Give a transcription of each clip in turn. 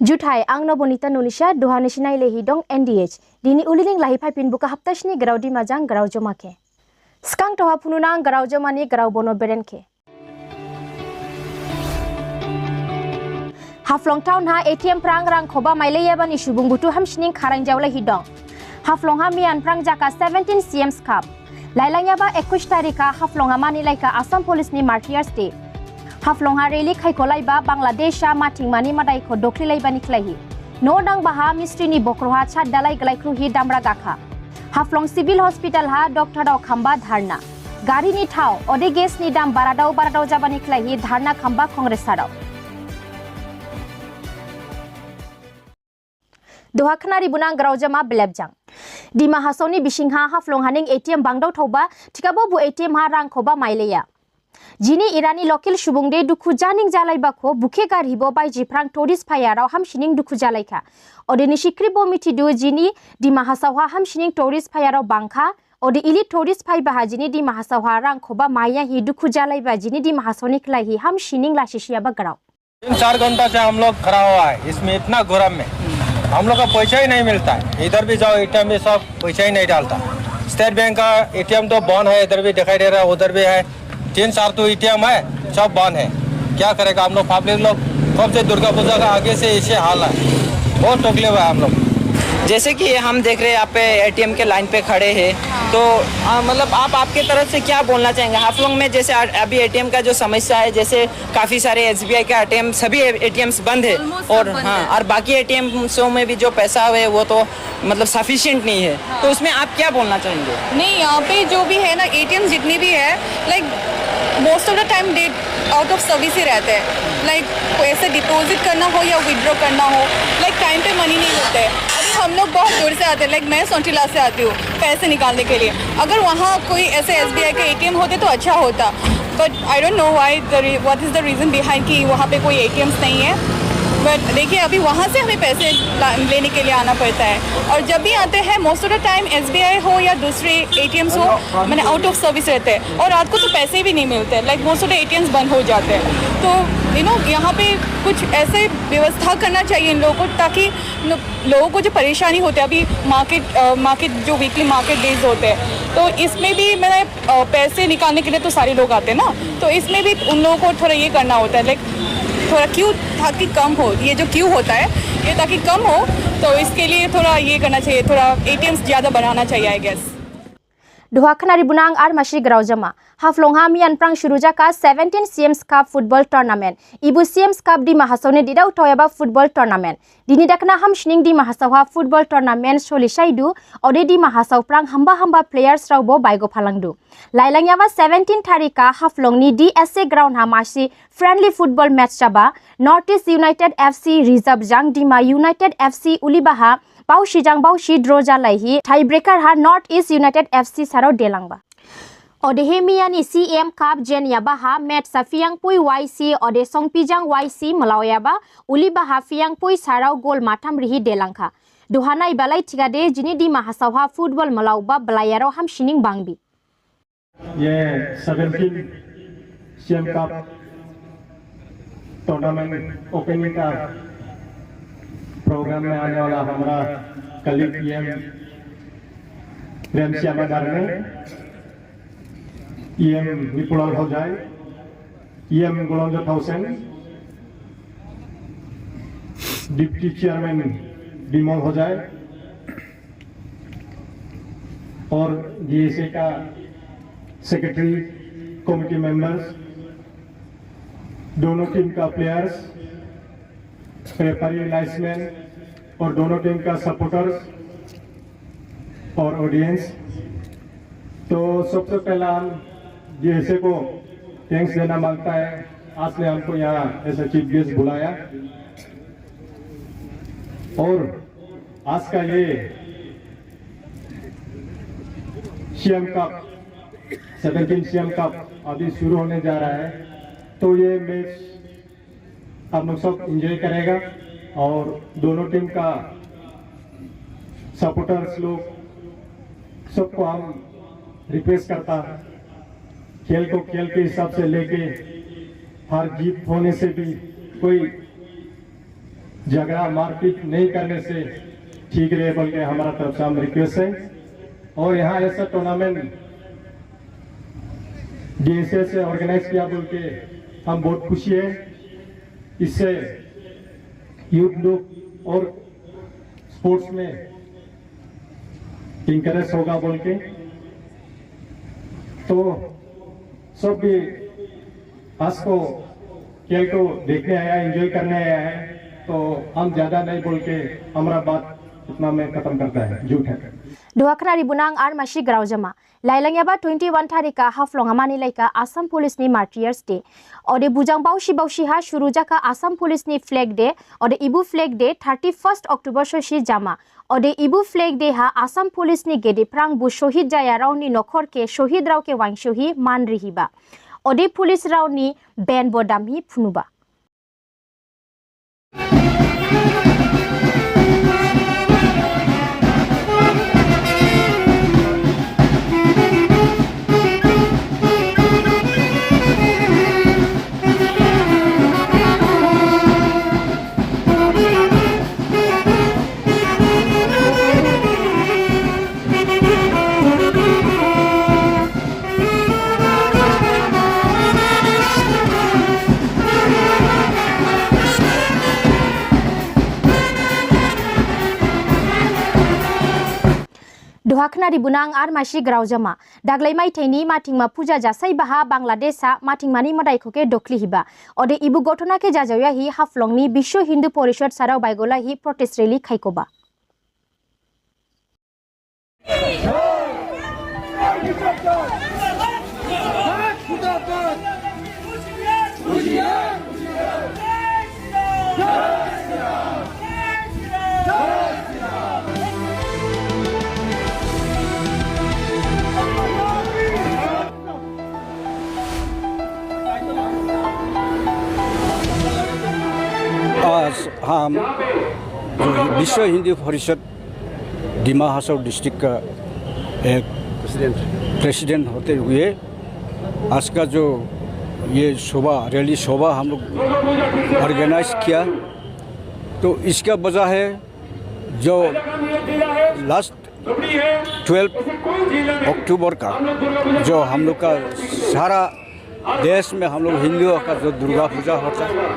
Juthai ang no bonita nunisha duhani sinai lehi dong NDH dini uliling lahi pai pin buka haptasni garau di majang garau joma ke skang toha pununang garau joma ni garau bono beren ke Haflong town ha ATM prang rang khoba mailaya bani subung butu hamsning kharang jawla hi dong Haflong ha mian prang jaka 17 CM cup lailangya ba 21 tarika haflong ha mani laika Assam Police ni Martyrs Day Haflong ha reli khai kolai ba Bangladesh mating mani madai ko dokli lai bani klai no dang baha mistri ni bokroha chat dalai glai kruhi damra gakha Haflong civil hospital ha doctor dau khamba dharna gari ni thau ode gas ni dam baradau jabani klai dharna khamba congress sadau Doha khnari bunang graujama blebjang Dima hasoni bisingha haflong haning ATM bangdau thoba tikabo bu ATM ha rang khoba maileya Jini Irani lokil subungde duku janing jalai bako buke garhibo bai jiprang toris payarau hamsining duku jalaika odeni sikribo mitidu jini di mahasawha hamsining toris payarau bangkha ode ili toris pai baha jini di mahasawha rang khoba maya hi duku jalai ba jini di mahasoni klai hi hamsining लाशिशिया बगड़ाओ 3-4 घंटा से हम लोग खड़ा हुआ है इसमें इतना गरम में हम लोग का पैसा ही नहीं मिलता है इधर भी जाओ एटीएम में सब पैसा ही नहीं डालता स्टेट बैंक का एटीएम तो बंद है इधर भी दिखाई दे रहा है उधर भी है 3-4 तो एटीएम है सब बंद है क्या करेगा हम लोग पब्लिक लोग कब से दुर्गा पूजा का आगे से इसे हाल है बहुत तकलीफ है हम लोग जैसे कि हम देख रहे हैं यहाँ पे एटीएम के लाइन पे खड़े हैं तो मतलब आप आपके तरफ से क्या बोलना चाहेंगे हाफलोंग में जैसे अभी एटीएम का जो समस्या है जैसे काफ़ी सारे एसबीआई का एटीएम सभी एटीएम्स बंद है और हाँ और बाकी एटीएम्सों में भी जो पैसा है वो तो मतलब सफिशिएंट नहीं है तो उसमें आप क्या बोलना चाहेंगे नहीं यहाँ पे जो भी है ना एटीएम जितनी भी है like most of the time day out of service ही रहते हैं लाइक पैसे डिपॉजिट करना हो या विड्रॉ करना हो लाइक टाइम पे मनी नहीं होते अभी हम लोग बहुत दूर से आते हैं लाइक मैं सोंटिला से आती हूँ पैसे निकालने के लिए अगर वहाँ कोई ऐसे एसबीआई के एटीएम होते तो अच्छा होता but I don't know why what is the reason behind कि वहाँ पे कोई एटीएम्स नहीं है बट देखिए अभी वहाँ से हमें पैसे लेने के लिए आना पड़ता है और जब भी आते हैं most of the time SBI हो या दूसरे एटीएम्स हो मैंने आउट ऑफ सर्विस रहते हैं और रात को तो पैसे भी नहीं मिलते like most of the ATMs बंद हो जाते हैं तो यहाँ पे कुछ ऐसे व्यवस्था करना चाहिए इन लोगों को ताकि लोगों को जो परेशानी होती है अभी मार्केट जो वीकली मार्केट डेज होते हैं तो इसमें भी मैंने पैसे निकालने के लिए तो सारे लोग आते हैं ना तो इसमें भी उन लोगों को थोड़ा ये करना होता है लाइक थोड़ा क्यू ताकि कम हो ये जो क्यू होता है ये ताकि कम हो तो इसके लिए थोड़ा ये करना चाहिए थोड़ा एटीएम्स ज़्यादा बनाना चाहिए I guess Duha khnari bunang ar mashi graujama haflong ha mian prang shuruja ka 17 CMs Cup football tournament ibu CMs Cup di mahasone didau toyaba football tournament dini dakna hamshning di mahasawha football tournament solisaidu ode di mahasaw prang hamba players raubo baigo phalangdu lailangya ba 17 tarika haflong ni DSA ground ha masi friendly football match jaba Northeast United FC Reserve jang dima United FC ulibaha Baushi jang baushi draw jalaihi tiebreaker ha North East United FC sarau delangba Odehemiani CM Cup jen yaba ha match safiang pui YC ode songpijang YC malawaya uliba ha fiang pui sarau gol matam rihi delangkha duhanai balai tigade jini di mahasawha football malauba belayaro hamshining bangbi ये 17 CM Cup tournament opening का programme में आने वाला हमारा colleague PM प्रेम श्यामादार ने EM विपुल हो जाए EM गुलाम thousand deputy chairman डिमोल हो जाए और जीएसए का सेक्रेटरी कमेटी मेंबर्स दोनों टीम का प्लेयर्स रेफरी लाइन्समैन और दोनों टीम का सपोर्टर्स और ऑडियंस तो सबसे पहला हम जीएसए को थैंक्स देना मांगता है आज ने हमको यहाँ ऐसा चीफ गेस्ट बुलाया और आज का ये सीएम कप 17 सीएम कप अभी शुरू होने जा रहा है तो ये मैच हम लोग सब एंजॉय करेगा और दोनों टीम का सपोर्टर्स लोग सबको हम रिक्वेस्ट करता खेल को खेल के हिसाब से लेके हार जीत होने से भी कोई झगड़ा मारपीट नहीं करने से ठीक रहे बोल के हमारा तरफ से हम रिक्वेस्ट है। और यहाँ ऐसा टूर्नामेंट DSA से ऑर्गेनाइज किया बोल के हम बहुत खुशी है। इससे यूथ लोग और स्पोर्ट्स में इंकरेज होगा बोल के, तो सब भी आज को खेल को देखने आया, एंजॉय करने आया है, तो हम ज्यादा नहीं बोल के हमारा बात इतना में खत्म करता है। झूठ है दुहाखनारि बुनां आर मासी ग्राउजमा लाइलांगयाबा 21 तारिखा हाफ्लंगामानि लाइका आसाम पुलिसनि मार्टियार्स डे ओदे बुजां बावशी बावशी हा शुरू जाका आसाम पुलिसनि फ्लैग डे ओदे इबु फ्लैग डे 31 अक्टोबर सोशी जामा ओदे इबु फ्लैग डे हा आसाम पुलिसनि गेदेफ्रां बु शहीद जाया रावनि नखर के शहीद राव के वांशही मान रिहिबा ओदे पुलिस रावनि बेन बदामहि फुनुबा दुहाखनारि बुनां आर मासी ग्राउजमा दाग्लाय माइथाइनि माथिंमा पूजा जासाई बाहा बांलादेशा माथिंमानि मदाइखौके दखलिहिबा ओदे इबु घटना के जाजावया हि हाफ्लंगनि विश्व हिंदू परिषद साराव बायगोला हि प्रोटेस्ट रैली खाइकोबा आज हम विश्व हिंदू परिषद डिमा हासाव डिस्ट्रिक्ट का एक प्रेसिडेंट होते हुए आज का जो ये रैली शोभा हम लोग ऑर्गेनाइज किया, तो इसका वजह है जो लास्ट 12 अक्टूबर का जो हम लोग का सारा देश में हम लोग हिंदुओं का जो दुर्गा पूजा होता है,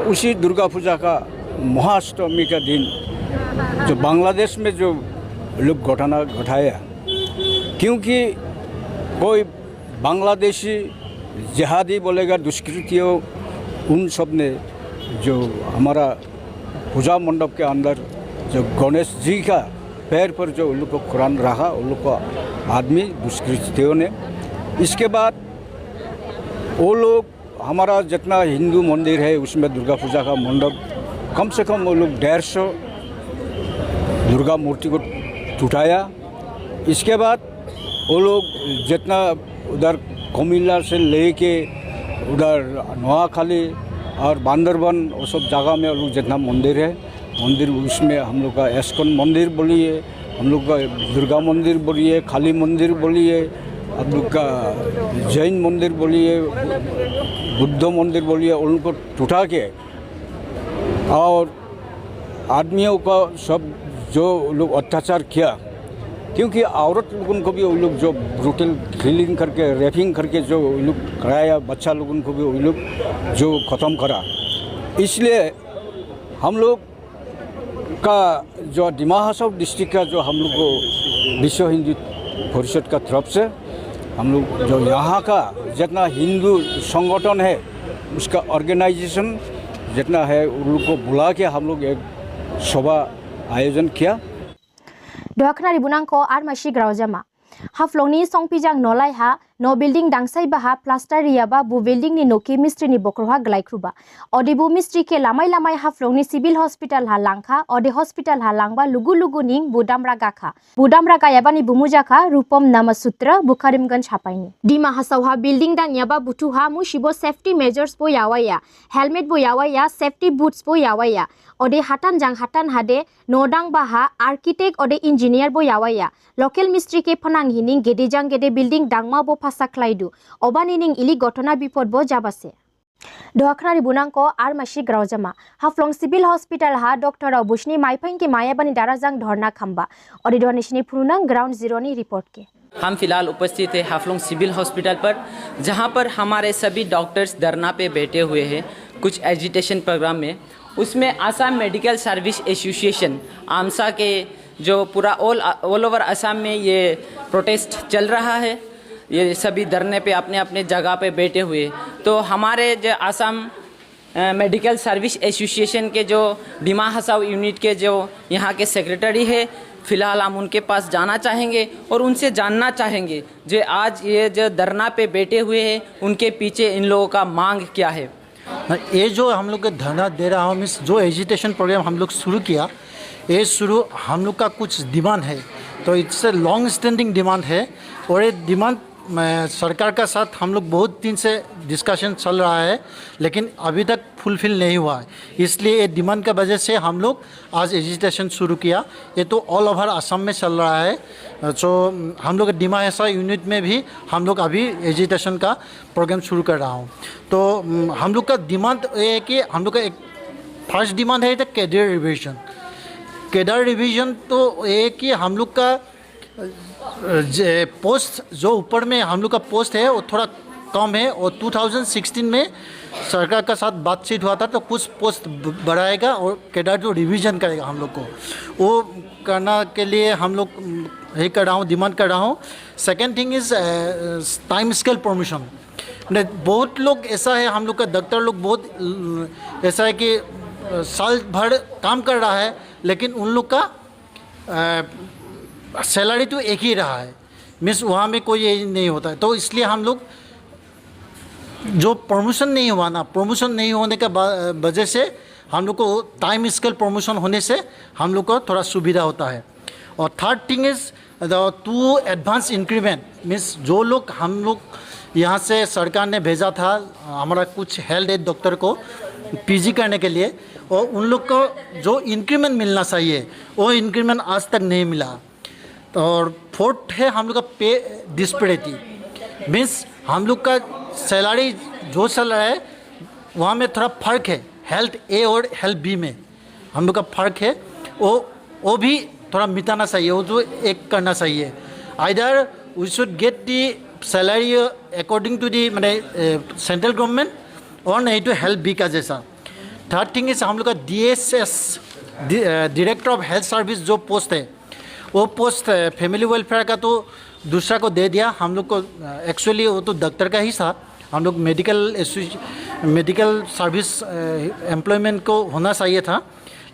उसी दुर्गा पूजा का महाअष्टमी का दिन जो बांग्लादेश में जो लोग घटना घटाया, क्योंकि कोई बांग्लादेशी जिहादी बोलेगा दुष्कृतियों, उन सब ने जो हमारा पूजा मंडप के अंदर जो गणेश जी का पैर पर जो उन लोग को कुरान रखा, उन लोग को आदमी दुष्कृतियों ने, इसके बाद वो लोग हमारा जितना हिंदू मंदिर है उसमें दुर्गा पूजा का मंडप कम से कम वो लोग 150 दुर्गा मूर्ति को टूटाया। इसके बाद वो लोग जितना उधर कोमिला से लेके उधर नोआखाली और बांदरबन वो सब जगह में वो लोग जितना मंदिर है, मंदिर उसमें हम लोग का एस्कॉन मंदिर बोलिए, हम लोग का दुर्गा मंदिर बोलिए, काली मंदिर बोलिए, हम लोग का जैन मंदिर बोलिए, बुद्ध मंदिर बोलिए, उनको टूटा के और आदमियों का सब जो लोग अत्याचार किया, क्योंकि औरत लोगों को भी वो लोग जो ब्रूटल किलिंग करके रेपिंग करके जो वो लोग कराया, बच्चा लोगों को भी वो लोग जो ख़त्म करा। इसलिए हम लोग का जो डिमा हासाव डिस्ट्रिक्ट का जो हम लोग को विश्व हिंदू परिषद का तरफ से हम लोग जो यहाँ का जितना हिंदू संगठन है उसका ऑर्गेनाइजेशन जितना है उन लोग को बुला के हम लोग एक सभा आयोजन किया। दुहाखनारि बुनांको आर मासी ग्राउजमा हाफ्लंगनि संपिजां नलाय हा न बिल्डिंग दांसाई बाहा प्लास्टार रियाबा बु बिल्डिंग नि नोकी मिस्त्री नि बक्रहा ग्लाइख्रुबा अदेबु मिस्त्री के लामाय लामाय हाफ्लंगनि सिविल हॉस्पिटल हा लांखा अदे हॉस्पिटल हा लांबा लुगु लुगु निं बुदामरा गाखा बुदामरा गायाबानि बुमुजाखा रूपम नामसूत्र बुखारिमगंज हापाइनि डिमा हासावहा बिल्डिंग दानियाबा बुथुहा मुशिबो सेफ्टी मेजर्स बो यावाया हेलमेट बो यावाया सेफ्टी बूट्स बो यावाया अदे हातान जां हातान हादे नोदांग बाहा आर्किटेक्ट अदे इंजीनियर बो यावाया लोकल मिस्त्री के फनांग हिनिं गेदेजां गेदे बिल्डिंग दांगमा बो फासा ख्लाइदु अबानिनिं इलि घटना बिपद बो जाबासे। Dohaknari bunang ko armashi graujama haflong civil hospital ha doctor bushni maipang ki maya bani darajang dhorna khamba और डोनेशनी पुनंग ग्राउंड जीरो नी रिपोर्ट के हम फिलहाल उपस्थित हैं हाफलोंग सिविल हॉस्पिटल पर, जहां पर हमारे सभी डॉक्टर्स धरना पे बैठे हुए हैं कुछ एजिटेशन प्रोग्राम में। उसमें आसाम मेडिकल सर्विस एसोसिएशन आमसा के जो पूरा ऑल ओवर असम में ये प्रोटेस्ट चल रहा है, ये सभी धरने पे अपने अपने जगह पे बैठे हुए। तो हमारे जो आसाम मेडिकल सर्विस एसोसिएशन के जो डिमा हसाव यूनिट के जो यहाँ के सेक्रेटरी है, फ़िलहाल हम उनके पास जाना चाहेंगे और उनसे जानना चाहेंगे जो आज ये जो धरना पे बैठे हुए हैं उनके पीछे इन लोगों का मांग क्या है। ये जो हम लोग धरना दे रहा हूँ मीन्स जो एजिटेशन प्रोग्राम हम लोग शुरू किया, ये शुरू हम लोग का कुछ डिमांड है, तो it's a long standing demand है और ये डिमांड सरकार का साथ हम लोग बहुत दिन से डिस्कशन चल रहा है, लेकिन अभी तक फुलफिल नहीं हुआ है। इसलिए ये डिमांड की वजह से हम लोग आज एजिटेशन शुरू किया। ये तो ऑल ओवर असम में चल रहा है, तो हम लोग डिमा हसा यूनिट में भी हम लोग अभी एजिटेशन का प्रोग्राम शुरू कर रहा हूँ। तो हम लोग का डिमांड ये है कि हम लोग का एक फर्स्ट डिमांड है कैडर रिविजन। कैडर रिविजन तो ये कि हम लोग का पोस्ट जो ऊपर में हम लोग का पोस्ट है वो थोड़ा कम है और 2016 में सरकार का साथ बातचीत हुआ था तो कुछ पोस्ट बढ़ाएगा और कैडर जो रिवीजन करेगा हम लोग को वो करना के लिए हम लोग ये कर रहा हूँ, डिमांड कर रहा हूँ। Second thing is time scale promotion. बहुत लोग ऐसा है, हम लोग का डॉक्टर लोग बहुत ऐसा है कि साल भर काम कर रहा है लेकिन उन लोग का सैलरी तो एक ही रहा है, मीन्स वहाँ में कोई ये नहीं होता है। तो इसलिए हम लोग जो प्रमोशन नहीं हुआ ना, प्रमोशन नहीं होने का वजह से हम लोग को टाइम स्केल प्रमोशन होने से हम लोग को थोड़ा सुविधा होता है। और third thing is to advance increment, means जो लोग हम लोग यहाँ से सरकार ने भेजा था हमारा कुछ हेल्थ एड डॉक्टर को पीजी करने के लिए, और उन लोग को जो इंक्रीमेंट मिलना चाहिए वो इंक्रीमेंट आज तक नहीं मिला। और फोर्थ है हम लोग का पे डिस्पैरिटी, मीन्स हम लोग का सैलरी जो चल रहा है वहाँ में थोड़ा फ़र्क है, हेल्थ ए और हेल्थ बी में हम लोग का फ़र्क है, वो भी थोड़ा मिटाना चाहिए, वो जो एक करना चाहिए। Either we should get the salary according to the मैंने सेंट्रल गवर्नमेंट और नहीं तो हेल्थ बी का जैसा। थर्ड थिंग इज हम लोग का DSS director of health service जो पोस्ट है वो पोस्ट फैमिली वेलफेयर का तो दूसरा को दे दिया। हम लोग को एक्चुअली वो तो डॉक्टर का ही था, हम लोग मेडिकल सर्विस एम्प्लॉयमेंट को होना चाहिए था,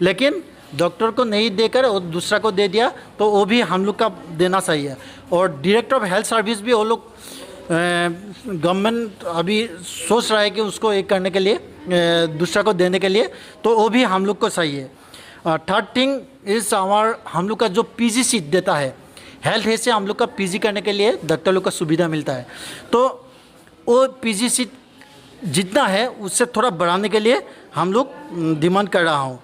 लेकिन डॉक्टर को नहीं देकर वो दूसरा को दे दिया, तो वो भी हम लोग का देना चाहिए। और डायरेक्टर ऑफ हेल्थ सर्विस भी वो लोग गवर्नमेंट अभी सोच रहा है कि उसको एक करने के लिए दूसरा को देने के लिए, तो वो भी हम लोग को चाहिए। थर्ड थिंग इज़ हम लोग का जो पीजी सीट देता है हेल्थ है से हम लोग का पीजी करने के लिए डॉक्टर लोग का सुविधा मिलता है, तो वो पीजी सीट जितना है उससे थोड़ा बढ़ाने के लिए हम लोग डिमांड कर रहा हूँ।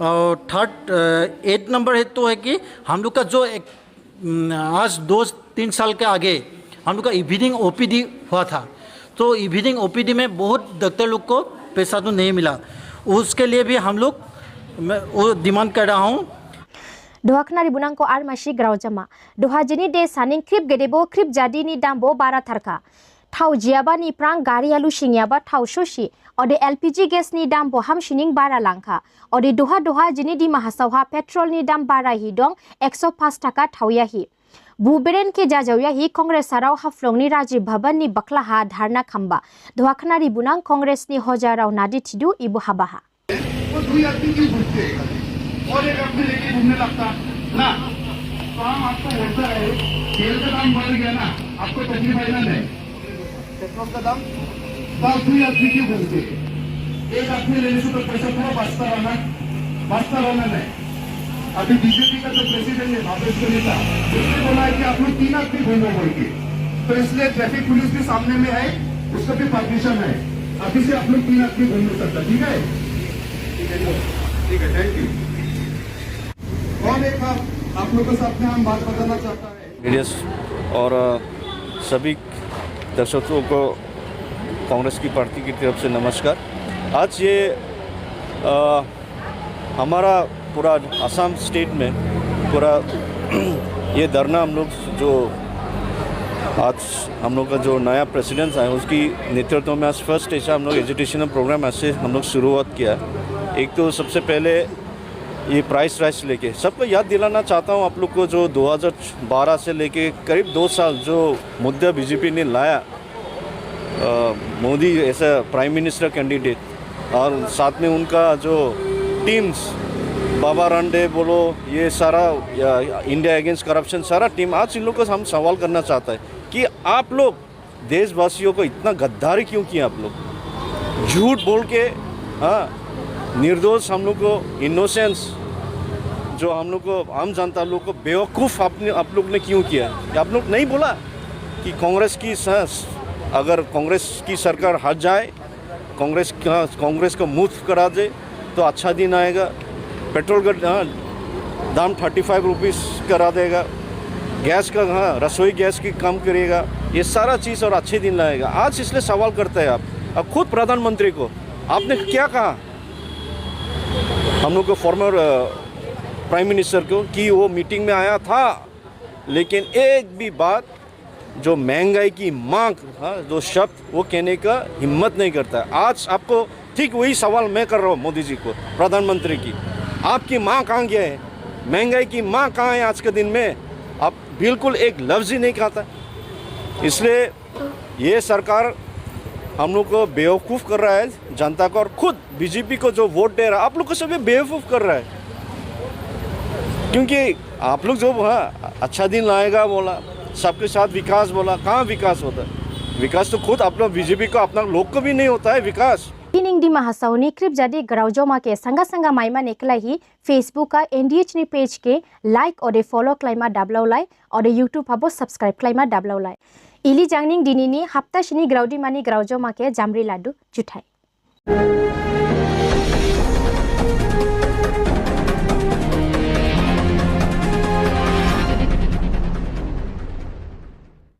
और थर्ड 8 नंबर है तो है कि हम लोग का जो एक आज 2-3 साल के आगे हम लोग का इवनिंग OPD हुआ था, तो इवनिंग OPD में बहुत डॉक्टर लोग को पैसा तो नहीं मिला, उसके लिए भी हम लोग वो डिमांड कर रहा हूँ। Dohaknari bunang ko armashi graujama doha jini de saning krip gedebo krip jadi ni dambo bara tharka thau jiaba ni prang gari alu singyaba thau shoshi ode LPG gas ni dambo ham sining bara langkha ode doha jini di mahasawha petrol ni dam bara hi dong 105 taka thauya hi Buberen ke jajauya hi Congress sarau haflong ni Rajiv Bhavan ni baklaha dharna khamba Dohaknari bunang Congress ni hojarau nadi thidu ibu habaha और एक अपने लेके घूमने लगता ना, तो हम आपको बोलता है तेल का दाम बढ़ गया ना, आपको तकलीफ है ना? नहीं, पेट्रोल का दाम तब भी आदमी क्यों घूमते? एक आदमी लेने से तो पैसा पूरा बचता रहना नहीं। अभी बीजेपी का जो प्रेसिडेंट है भावेश को नेता, उसने बोला है कि आप लोग 3 आदमी घूमो बोल के, तो इसलिए ट्रैफिक पुलिस के सामने में है, उसका भी परमिशन है, अभी से आप लोग 3 आदमी घूम नहीं सकता। ठीक है, ठीक है, थैंक यू। कौन एक आप लोगों से अपने हम बात बताना चाहता है और सभी दर्शकों को कांग्रेस की पार्टी की तरफ से नमस्कार। आज ये हमारा पूरा असम स्टेट में पूरा ये धरना हम लोग जो आज हम लोग का जो नया प्रेसिडेंट है उसकी नेतृत्व में आज फर्स्ट ऐसा हम लोग एजुकेशनल प्रोग्राम ऐसे हम लोग शुरुआत किया। एक तो सबसे पहले ये प्राइस राइस लेके सबको याद दिलाना चाहता हूँ आप लोग को, जो 2012 से लेके करीब 2 साल जो मुद्दा बीजेपी ने लाया, मोदी ऐसा प्राइम मिनिस्टर कैंडिडेट और साथ में उनका जो टीम्स बाबा रामदेव बोलो, ये सारा इंडिया अगेंस्ट करप्शन सारा टीम, आज इन लोग को हम सवाल करना चाहता है कि आप लोग देशवासियों को इतना गद्दारी क्यों किया? आप लोग झूठ बोल के, हाँ, निर्दोष हम लोग को, इनोसेंस जो हम लोग को, आम जनता लोग को बेवकूफ़ आप लोग ने क्यों किया? आप लोग नहीं बोला कि अगर कांग्रेस की सरकार हट जाए, कांग्रेस को मुफ्त करा दे तो अच्छा दिन आएगा, पेट्रोल का दाम 35 रुपीज़ करा देगा, गैस का रसोई गैस की कम करेगा, ये सारा चीज़ और अच्छे दिन लाएगा। आज इसलिए सवाल करते हैं आप खुद प्रधानमंत्री को आपने क्या कहा हम लोग को, फॉर्मर प्राइम मिनिस्टर को, कि वो मीटिंग में आया था लेकिन एक भी बात जो महंगाई की मांग, जो शब्द वो कहने का हिम्मत नहीं करता है। आज आपको ठीक वही सवाल मैं कर रहा हूँ मोदी जी को, प्रधानमंत्री की, आपकी माँ कहाँ गया है? महंगाई की माँ कहाँ है? आज के दिन में आप बिल्कुल एक लफ्ज़ ही नहीं कहता। इसलिए ये सरकार हम लोग को बेवकूफ़ कर रहा है, जनता को, और खुद बीजेपी को जो वोट दे रहा है आप लोग को सभी बेवकूफ़ कर रहा है। क्योंकि आप लोग जो अच्छा दिन लाएगा बोला, सबके साथ विकास बोला, कहाँ विकास होता है? विकास तो खुद अपना बीजेपी को, अपना लोग को भी नहीं होता है विकास। Tining di mahasawni krip jadi Graujoma ke sangga maima neklahi Facebook ka NDH ni page ke like ode follow klaima dablaulai ode YouTube habo subscribe klaima dablaulai. Ili jangning dinini hapta shini Graudi mani Graujoma ke jamri ladu juthai.